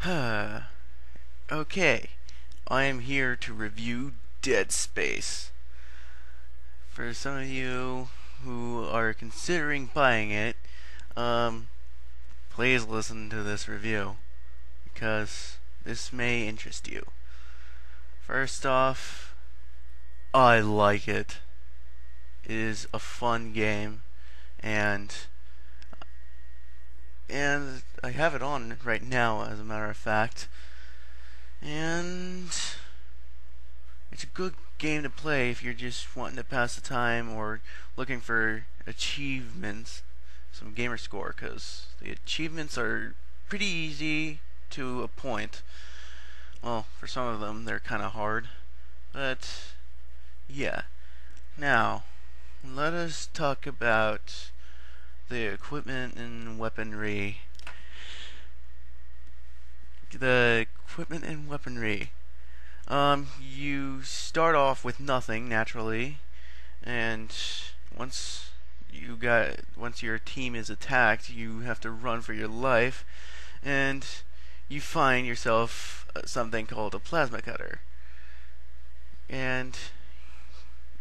Okay, I am here to review Dead Space. For some of you who are considering buying it, please listen to this review because this may interest you. First off, I like it. It is a fun game, and I have it on right now, as a matter of fact. And it's a good game to play if you're just wanting to pass the time or looking for achievements, some gamer score, because the achievements are pretty easy to a point. Well, for some of them, they're kind of hard, but yeah. Now, let us talk about the equipment and weaponry. You start off with nothing naturally, and once your team is attacked, you have to run for your life, and you find yourself something called a plasma cutter, and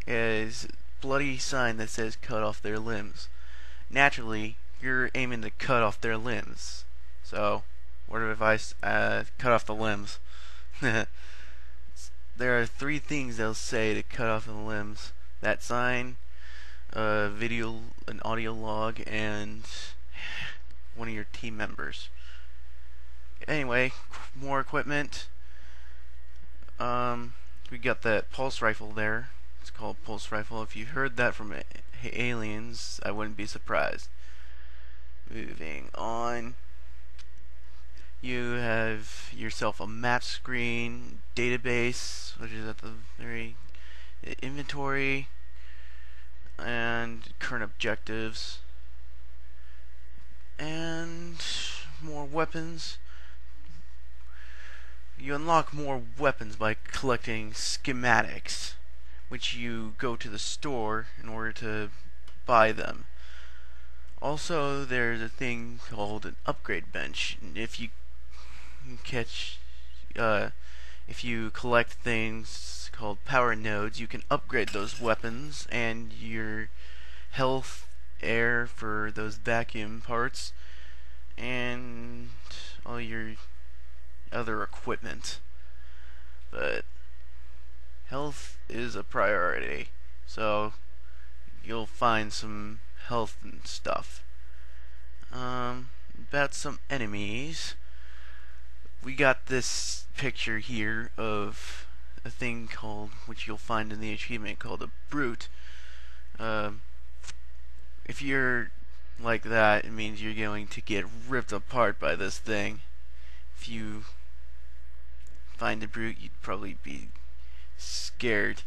is bloody sign that says "cut off their limbs." Naturally, you're aiming to cut off their limbs. So, word of advice: cut off the limbs. There are 3 things they'll say to cut off the limbs: that sign, an audio log, and one of your team members. Anyway, more equipment. We got that pulse rifle there. It's called pulse rifle. If you heard that from aliens, I wouldn't be surprised. Moving on. You have yourself a map screen, database, which is at the very inventory, and current objectives, and more weapons. You unlock more weapons by collecting schematics, which you go to the store in order to buy them. Also, there's a thing called an upgrade bench. If you collect things called power nodes, you can upgrade those weapons and your health, air for those vacuum parts, and all your other equipment. But health is a priority, so you'll find some health and stuff. About some enemies. We got this picture here of a thing called, which you'll find in the achievement, called a brute. If you're like that, it means you're going to get ripped apart by this thing. If you find a brute, you'd probably be scared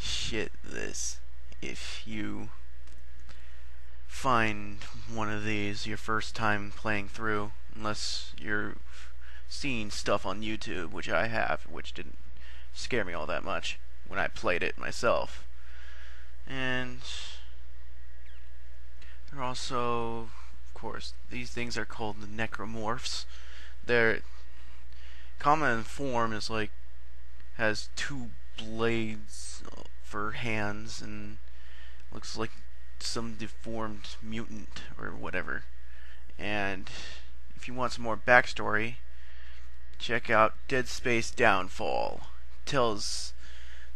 shitless if you find one of these your first time playing through, unless you're seeing stuff on YouTube, which I have, which didn't scare me all that much when I played it myself. And there are also, of course, these things are called the necromorphs. Their common form is has 2 blades for hands and looks like some deformed mutant or whatever. And if you want some more backstory, check out Dead Space Downfall. It tells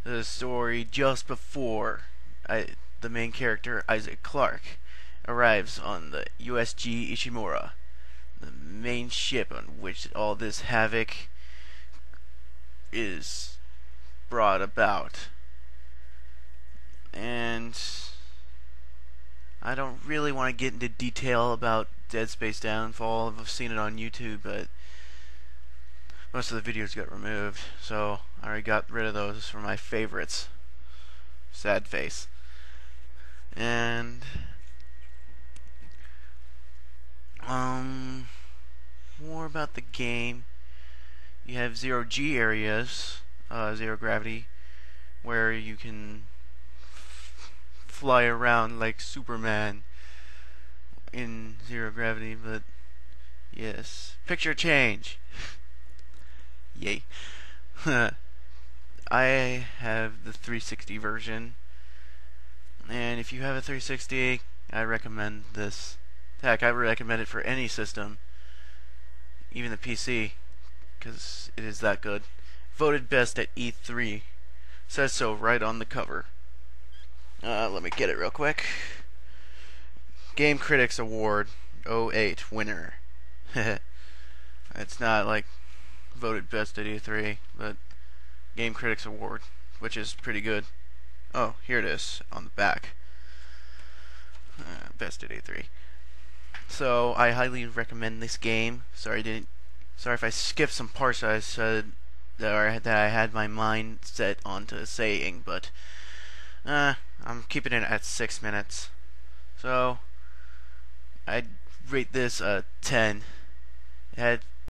the story just before the main character, Isaac Clarke, arrives on the USG Ishimura, the main ship on which all this havoc is brought about. And I don't really want to get into detail about Dead Space Downfall. I've seen it on YouTube, but most of the videos got removed, so I already got rid of those for my favorites. Sad face. And more about the game. You have zero-G areas, zero gravity, where you can fly around like Superman in zero gravity. But yes, picture change. Yay. I have the 360 version, and if you have a 360, I recommend this. Heck, I recommend it for any system, even the PC, because it is that good. Voted best at E3. Says so right on the cover. Let me get it real quick. Game Critics Award 08 winner. It's not like voted best at E3, but Game Critics Award, which is pretty good. Oh, here it is on the back. Best at E3. So I highly recommend this game. Sorry if I skipped some parts that I said that I had my mind set onto saying, but I'm keeping it at 6 minutes. So I'd rate this a 10. It had